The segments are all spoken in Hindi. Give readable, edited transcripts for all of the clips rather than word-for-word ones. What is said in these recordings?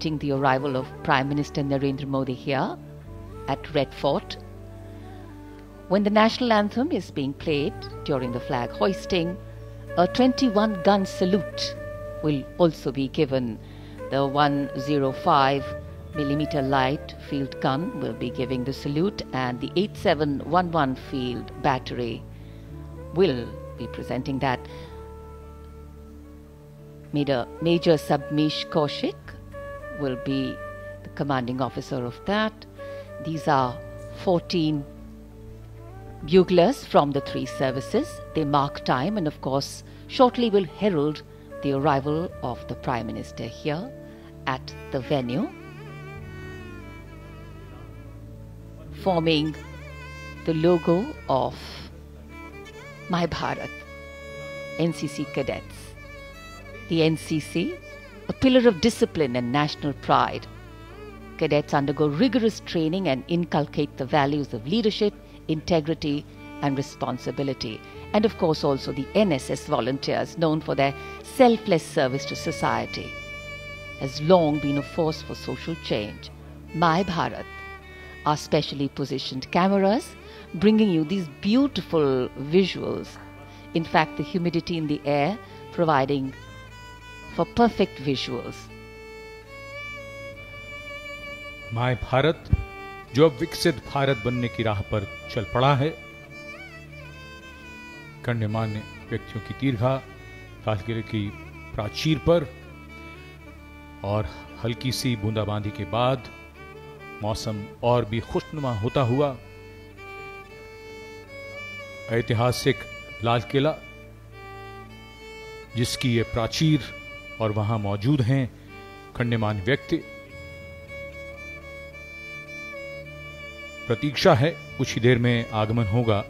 awaiting the arrival of Prime Minister Narendra Modi here at Red Fort. When the national anthem is being played during the flag hoisting, a 21-gun salute will also be given. The 105mm light field gun will be giving the salute, and the 8711 field battery will be presenting that. Major Sabmish Kaushik will be the commanding officer of that. These are 14 buglers from the three services. They mark time and of course shortly will herald the arrival of the Prime Minister here at the venue, forming the logo of My Bharat, NCC cadets. The NCC, a pillar of discipline and national pride. Cadets undergo rigorous training and inculcate the values of leadership, integrity and responsibility. And of course also the NSS volunteers, known for their selfless service to society, has long been a force for social change. My Bharat are specially positioned cameras bringing you these beautiful visuals. In fact, the humidity in the air providing for perfect visuals. My Bharat जो अब विकसित भारत बनने की राह पर चल पड़ा है, गण्यमान्य व्यक्तियों की दीर्घा लाल किले की प्राचीर पर और हल्की सी बूंदाबांदी के बाद मौसम और भी खुशनुमा होता हुआ ऐतिहासिक लाल किला, जिसकी ये प्राचीर और वहां मौजूद हैं गण्यमान्य व्यक्ति, प्रतीक्षा है कुछ ही देर में आगमन होगा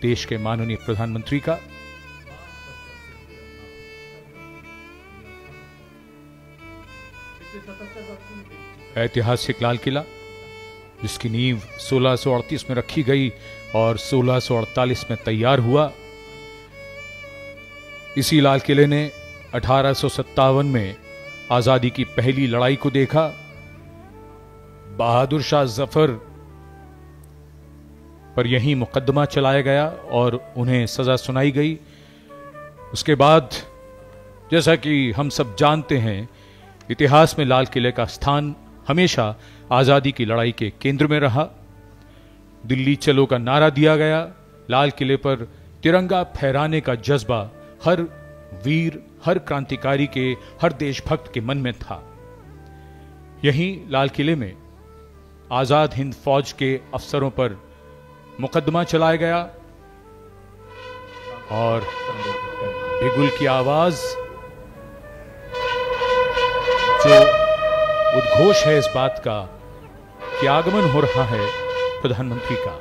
देश के माननीय प्रधानमंत्री का। ऐतिहासिक लाल किला, जिसकी नींव 1638 में रखी गई और 1648 में तैयार हुआ। इसी लाल किले ने 1857 में आजादी की पहली लड़ाई को देखा। बहादुर शाह जफर पर यही मुकदमा चलाया गया और उन्हें सजा सुनाई गई। उसके बाद जैसा कि हम सब जानते हैं, इतिहास में लाल किले का स्थान हमेशा आजादी की लड़ाई के केंद्र में रहा। दिल्ली चलो का नारा दिया गया। लाल किले पर तिरंगा फहराने का जज्बा हर वीर, हर क्रांतिकारी के, हर देशभक्त के मन में था। यहीं लाल किले में आजाद हिंद फौज के अफसरों पर मुकदमा चलाया गया और बिगुल की आवाज जो उद्घोष है इस बात का कि आगमन हो रहा है प्रधानमंत्री का।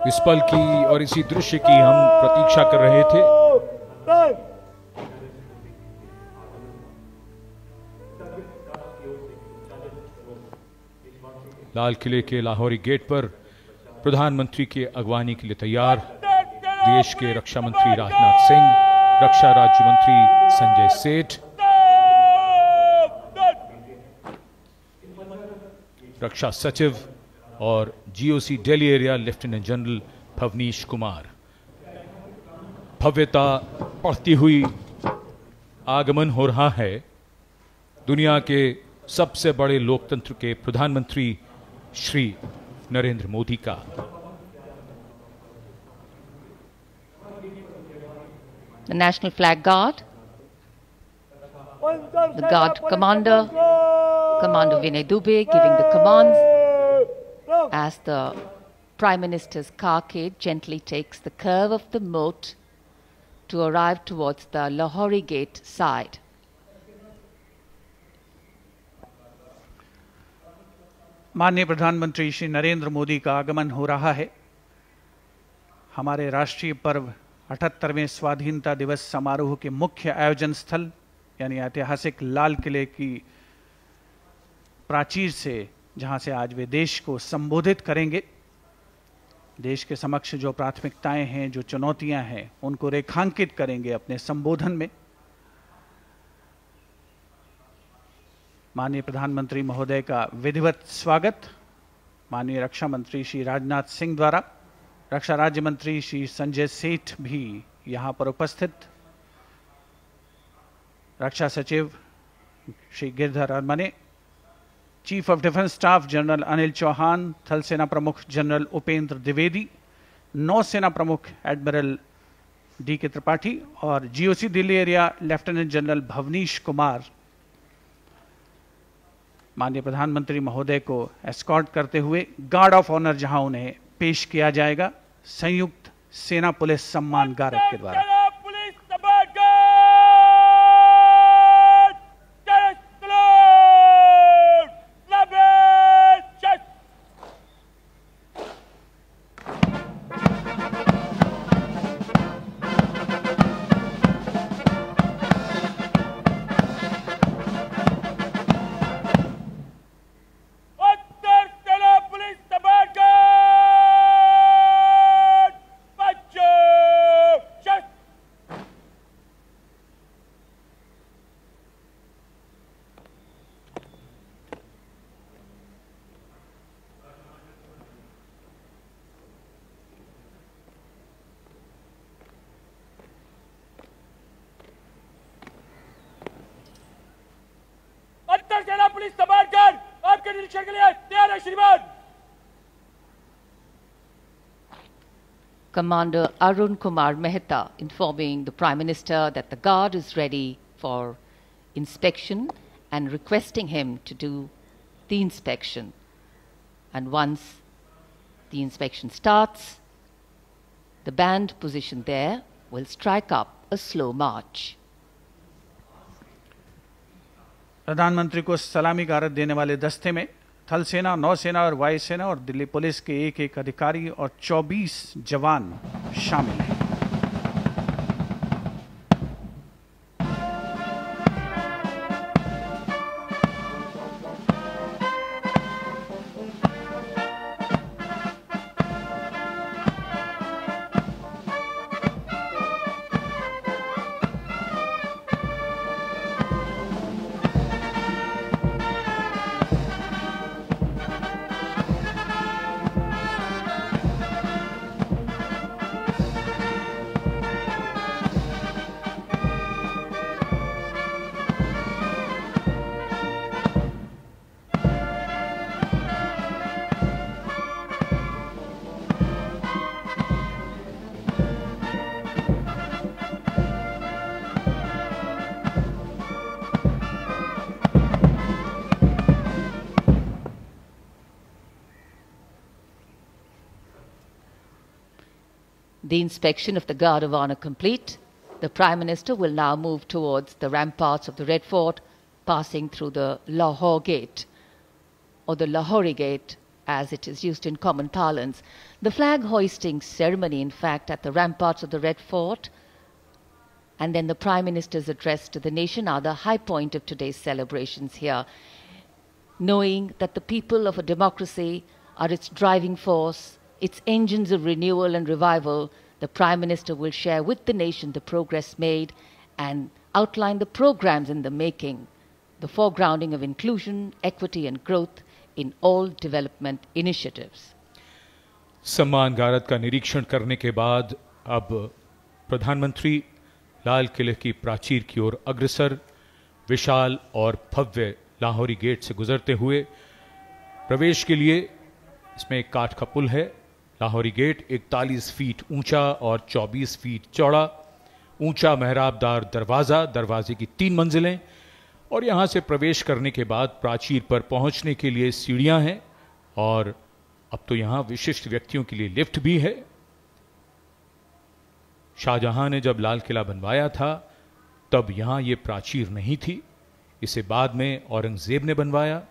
इस पल की और इसी दृश्य की हम प्रतीक्षा कर रहे थे। लाल किले के लाहौरी गेट पर प्रधानमंत्री के अगवानी के लिए तैयार देश के रक्षा मंत्री राजनाथ सिंह, रक्षा राज्य मंत्री संजय सेठ, रक्षा सचिव और GOC Delhi area lieutenant general Bhavnish Kumar. भव्यता बढ़ती हुई आगमन हो रहा है दुनिया के सबसे बड़े लोकतंत्र के प्रधानमंत्री श्री नरेंद्र मोदी का। The National Flag Guard, the Guard Commander, Commander Vinay Dubey giving the commands as the Prime Minister's carcade gently takes the curve of the moat to arrive towards the Lahori Gate side. माननीय प्रधानमंत्री श्री नरेंद्र मोदी का आगमन हो रहा है। हमारे राष्ट्रीय पर्व 78वें स्वाधीनता दिवस समारोह के मुख्य आयोजन स्थल यानी ऐतिहासिक लाल किले की प्राचीर से, जहां से आज वे देश को संबोधित करेंगे, देश के समक्ष जो प्राथमिकताएं हैं, जो चुनौतियां हैं, उनको रेखांकित करेंगे अपने संबोधन में। माननीय प्रधानमंत्री महोदय का विधिवत स्वागत माननीय रक्षा मंत्री श्री राजनाथ सिंह द्वारा, रक्षा राज्य मंत्री श्री संजय सेठ भी यहां पर उपस्थित, रक्षा सचिव Shri Girdhar Aramane, chief of defence staff general Anil Chauhan, थल सेना प्रमुख जनरल उपेंद्र द्विवेदी, नौसेना प्रमुख एडमिरल डी के त्रिपाठी और GOC Delhi area lieutenant general Bhavnish Kumar माननीय प्रधानमंत्री महोदय को एस्कॉर्ट करते हुए गार्ड ऑफ ऑनर जहां उन्हें पेश किया जाएगा संयुक्त सेना पुलिस सम्मान गारद के द्वारा। सेना पुलिस समानकर आपके निरीक्षण के लिए तैयार है श्रीमान। Commander Arun Kumar Mehta informing the Prime Minister that the Guard is ready for inspection and requesting him to do the inspection. And once the inspection starts, the band positioned there will strike up a slow march. प्रधानमंत्री को सलामी गारद देने वाले दस्ते में थल सेना, नौसेना और वायुसेना और दिल्ली पुलिस के एक अधिकारी और 24 जवान शामिल हैं। The inspection of the Guard of Honor complete, the Prime Minister will now move towards the ramparts of the Red Fort, passing through the Lahore Gate, or the Lahori Gate as it is used in common parlance. The flag hoisting ceremony, in fact, at the ramparts of the Red Fort, and then the Prime Minister's address to the nation are the high point of today's celebrations here. Knowing that the people of a democracy are its driving force, its engines of renewal and revival, the Prime Minister will share with the nation the progress made and outline the programs in the making, the foregrounding of inclusion, equity and growth in all development initiatives. सम्मान गारद का निरीक्षण करने के बाद अब प्रधानमंत्री लाल किले की प्राचीर की ओर अग्रसर विशाल और भव्य लाहौरी गेट से गुजरते हुए प्रवेश के लिए इसमें एक काठ का पुल है। लाहौरी गेट 41 फीट ऊंचा और 24 फीट चौड़ा, ऊंचा मेहराबदार दरवाज़ा, दरवाजे की 3 मंजिलें और यहां से प्रवेश करने के बाद प्राचीर पर पहुंचने के लिए सीढ़ियां हैं और अब तो यहां विशिष्ट व्यक्तियों के लिए लिफ्ट भी है। शाहजहां ने जब लाल किला बनवाया था तब यहां ये प्राचीर नहीं थी, इसे बाद में औरंगजेब ने बनवाया।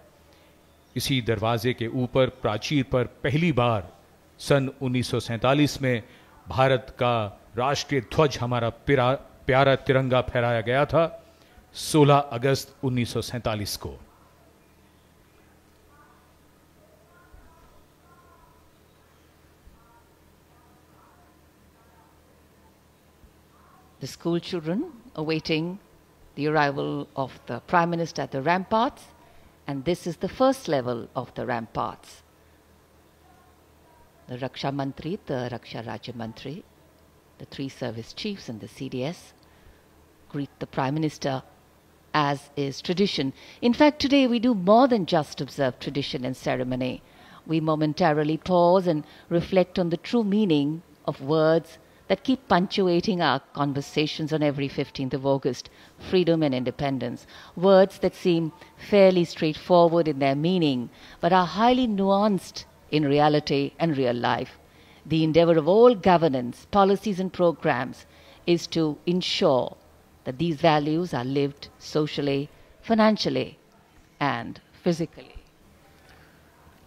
इसी दरवाजे के ऊपर प्राचीर पर पहली बार सन 1947 में भारत का राष्ट्रीय ध्वज, हमारा प्यारा तिरंगा फहराया गया था 16 अगस्त 1947 को। the school children awaiting the arrival of the Prime Minister at the ramparts, and this is the first level of the ramparts. The Raksha Mantri, the Raksha Rajya Mantri, the three service chiefs and the CDS greet the Prime Minister as is tradition. In fact, today we do more than just observe tradition and ceremony. We momentarily pause and reflect on the true meaning of words that keep punctuating our conversations on every 15th of August, freedom and independence. Words that seem fairly straightforward in their meaning, but are highly nuanced in reality and real life. The endeavor of all governance, policies and programs is to ensure that these values are lived socially, financially and physically.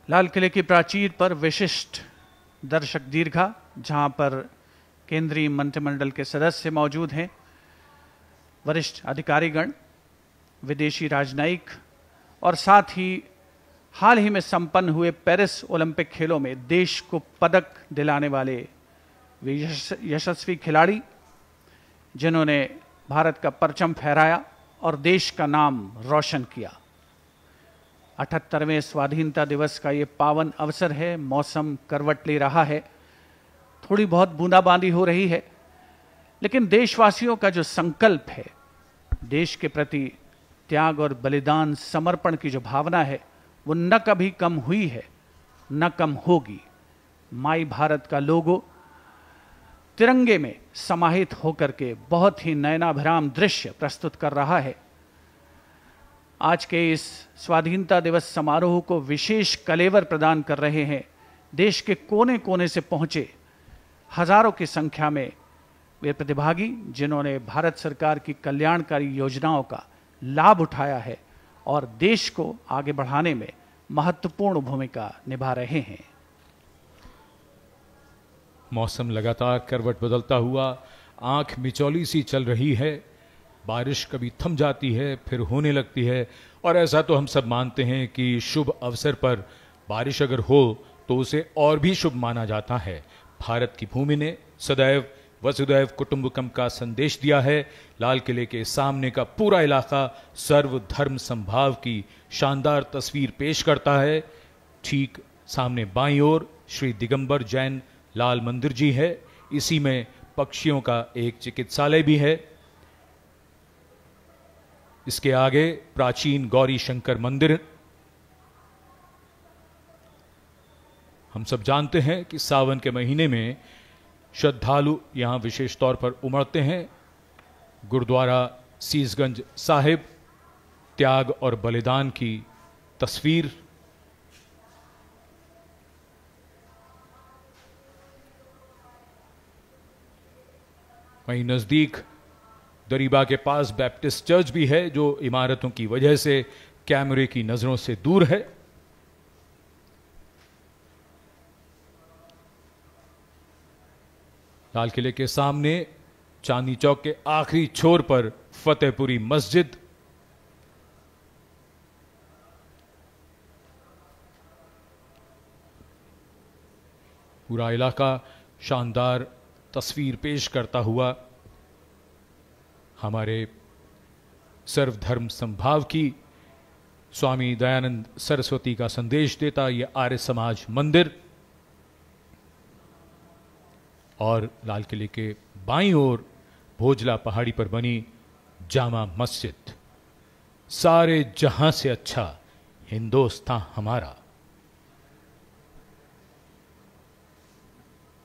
लाल किले की प्राचीर पर विशिष्ट दर्शक दीर्घा, जहां पर केंद्रीय मंत्रिमंडल के सदस्य मौजूद हैं, वरिष्ठ अधिकारीगण, विदेशी राजनयिक और साथ ही हाल ही में संपन्न हुए पेरिस ओलंपिक खेलों में देश को पदक दिलाने वाले वे यशस्वी खिलाड़ी, जिन्होंने भारत का परचम फहराया और देश का नाम रोशन किया। 78वें स्वाधीनता दिवस का ये पावन अवसर है। मौसम करवट ले रहा है, थोड़ी बहुत बूंदाबांदी हो रही है, लेकिन देशवासियों का जो संकल्प है, देश के प्रति त्याग और बलिदान, समर्पण की जो भावना है, वो न कभी कम हुई है, न कम होगी। माई भारत का लोगो तिरंगे में समाहित होकर के बहुत ही नयनाभिराम दृश्य प्रस्तुत कर रहा है। आज के इस स्वाधीनता दिवस समारोह को विशेष कलेवर प्रदान कर रहे हैं देश के कोने कोने से पहुंचे हजारों की संख्या में वे प्रतिभागी, जिन्होंने भारत सरकार की कल्याणकारी योजनाओं का लाभ उठाया है और देश को आगे बढ़ाने में महत्वपूर्ण भूमिका निभा रहे हैं। मौसम लगातार करवट बदलता हुआ आंख मिचौली सी चल रही है। बारिश कभी थम जाती है, फिर होने लगती है, और ऐसा तो हम सब मानते हैं कि शुभ अवसर पर बारिश अगर हो तो उसे और भी शुभ माना जाता है। भारत की भूमि ने सदैव वसुधैव कुटुंबकम का संदेश दिया है। लाल किले के सामने का पूरा इलाका सर्वधर्म संभाव की शानदार तस्वीर पेश करता है। ठीक सामने बाईं ओर श्री दिगंबर जैन लाल मंदिर जी है। इसी में पक्षियों का एक चिकित्सालय भी है। इसके आगे प्राचीन गौरी शंकर मंदिर। हम सब जानते हैं कि सावन के महीने में श्रद्धालु यहां विशेष तौर पर उमड़ते हैं। गुरुद्वारा सीसगंज साहिब, त्याग और बलिदान की तस्वीर। वहीं नजदीक दरीबा के पास बैप्टिस्ट चर्च भी है, जो इमारतों की वजह से कैमरे की नजरों से दूर है। लाल किले के सामने चांदनी चौक के आखिरी छोर पर फतेहपुरी मस्जिद। पूरा इलाका शानदार तस्वीर पेश करता हुआ हमारे सर्वधर्म संभाव की, स्वामी दयानंद सरस्वती का संदेश देता यह आर्य समाज मंदिर। और लाल किले के बाईं ओर भोजला पहाड़ी पर बनी जामा मस्जिद। सारे जहां से अच्छा हिंदुस्तान हमारा।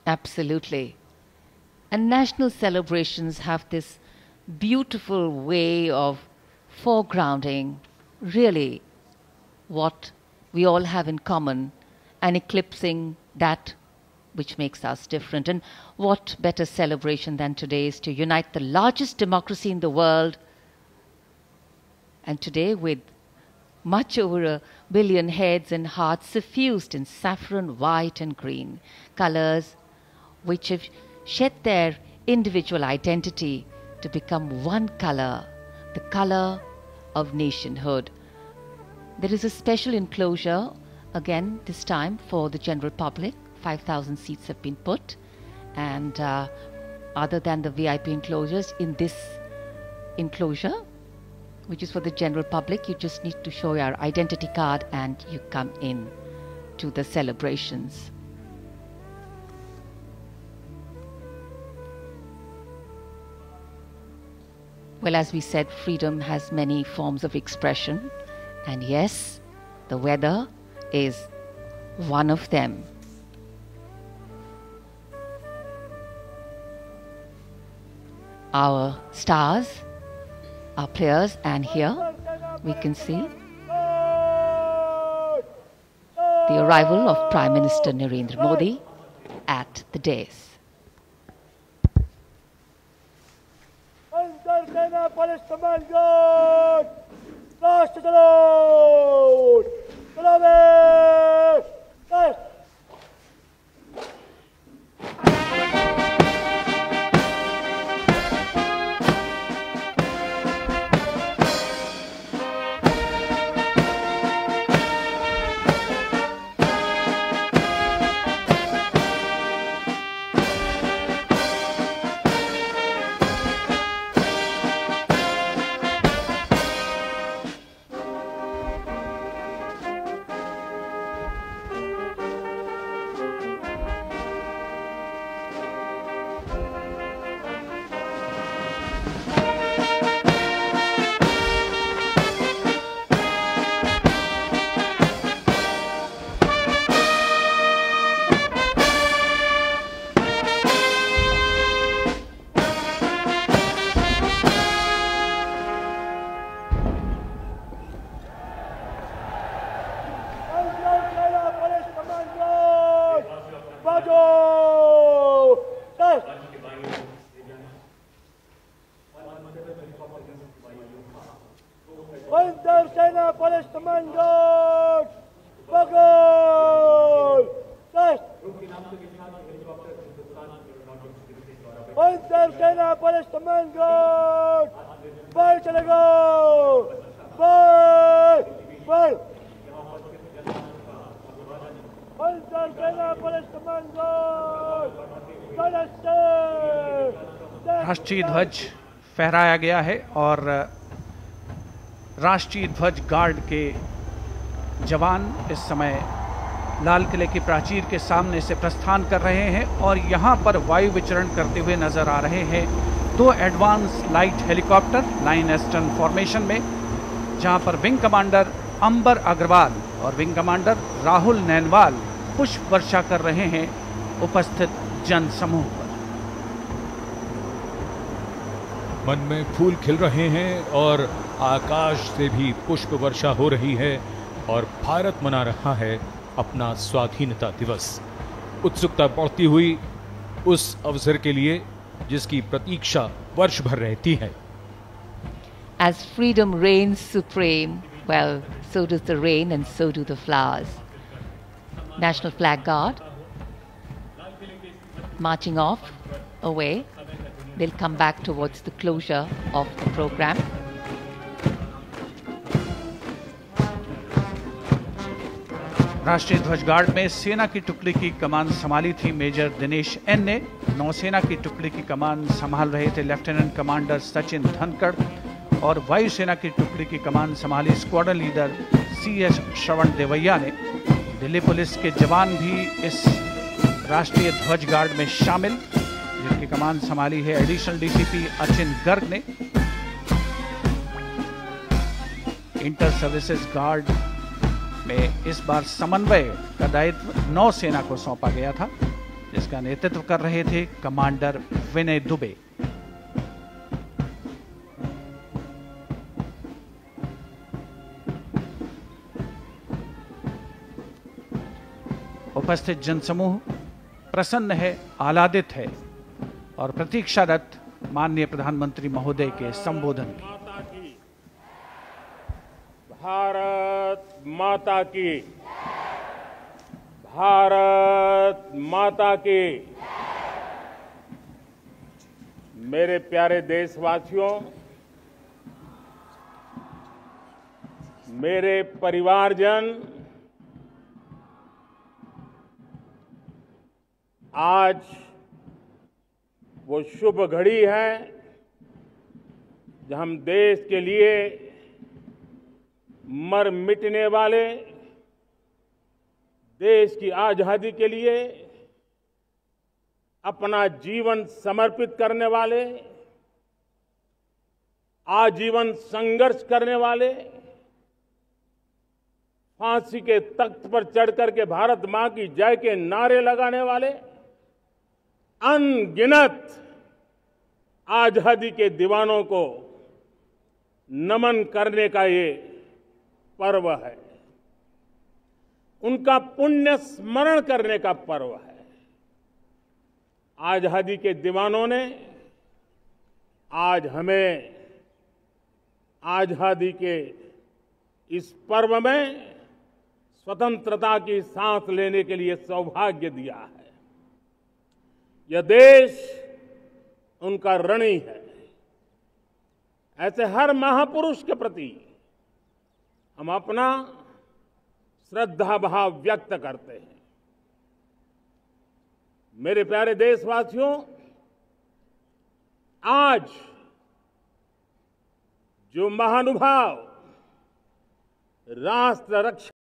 Absolutely. And national celebrations have this beautiful way of foregrounding really what we all have in common and eclipsing that which makes us different. And what better celebration than today's to unite the largest democracy in the world, and today with much over 1 billion heads and hearts suffused in saffron, white and green, colors which have shed their individual identity to become one color, the color of nationhood. There is a special enclosure, again this time for the general public. 5,000 seats have been put, and other than the VIP enclosures. In this enclosure, which is for the general public, you just need to show your identity card and you come in to the celebrations. Well, as we said, freedom has many forms of expression, and yes, the weather is one of them. Our stars, our players, and here we can see the arrival of Prime Minister Narendra Modi at the dais. Police Command Guard! Flash to the road! Salome! Flash! Seena Police Command Guard! Buckle! Flash! Seena Police Command Guard! Fire चलेगा! Fire! Fire! Seena Police Command Guard! राष्ट्रीय ध्वज फहराया गया है और राष्ट्रीय ध्वज गार्ड के जवान इस समय लाल किले की प्राचीर के सामने से प्रस्थान कर रहे हैं और यहां पर वायु विचरण करते हुए नजर आ रहे हैं दो advance light helicopter line astern formation में, जहां पर विंग कमांडर अंबर अग्रवाल और विंग कमांडर राहुल नैनवाल पुष्प वर्षा कर रहे हैं उपस्थित जन समूह पर। मन में फूल खिल रहे हैं और आकाश से भी पुष्प वर्षा हो रही है और भारत मना रहा है अपना स्वाधीनता दिवस। उत्सुकता बढ़ती हुई उस अवसर के लिए जिसकी प्रतीक्षा वर्ष भर रहती है। As freedom reigns supreme, well, so does the rain and so do the flowers. National Flag Guard marching off away. They'll come back towards the closure of the program. राष्ट्रीय ध्वज गार्ड में सेना की टुकड़ी की कमान संभाली थी मेजर दिनेश एन ने। नौसेना की टुकड़ी की कमान संभाल रहे थे लेफ्टिनेंट कमांडर सचिन धनखड़ और वायुसेना की टुकड़ी की कमान संभाली स्क्वाड्रन लीडर CS श्रवण देवैया ने। दिल्ली पुलिस के जवान भी इस राष्ट्रीय ध्वज गार्ड में शामिल, जिनकी कमान संभाली है एडिशनल DCP अचिन गर्ग ने। इंटर सर्विसेज गार्ड में इस बार समन्वय का दायित्व नौसेना को सौंपा गया था, जिसका नेतृत्व कर रहे थे कमांडर विनय दुबे। उपस्थित जनसमूह प्रसन्न है, आह्लादित है और प्रतीक्षारत माननीय प्रधानमंत्री महोदय के संबोधन की। भारत माता की, भारत माता की। मेरे प्यारे देशवासियों, मेरे परिवारजन, आज वो शुभ घड़ी है जब हम देश के लिए मर मिटने वाले, देश की आजादी के लिए अपना जीवन समर्पित करने वाले, आजीवन संघर्ष करने वाले, फांसी के तख्त पर चढ़कर के भारत मां की जय के नारे लगाने वाले अनगिनत आजादी के दीवानों को नमन करने का ये पर्व है, उनका पुण्य स्मरण करने का पर्व है। आजादी के दीवानों ने आज हमें आजादी के इस पर्व में स्वतंत्रता की सांस लेने के लिए सौभाग्य दिया है। यह देश उनका ऋणी है। ऐसे हर महापुरुष के प्रति हम अपना श्रद्धा भाव व्यक्त करते हैं। मेरे प्यारे देशवासियों, आज जो महानुभाव राष्ट्र रक्षा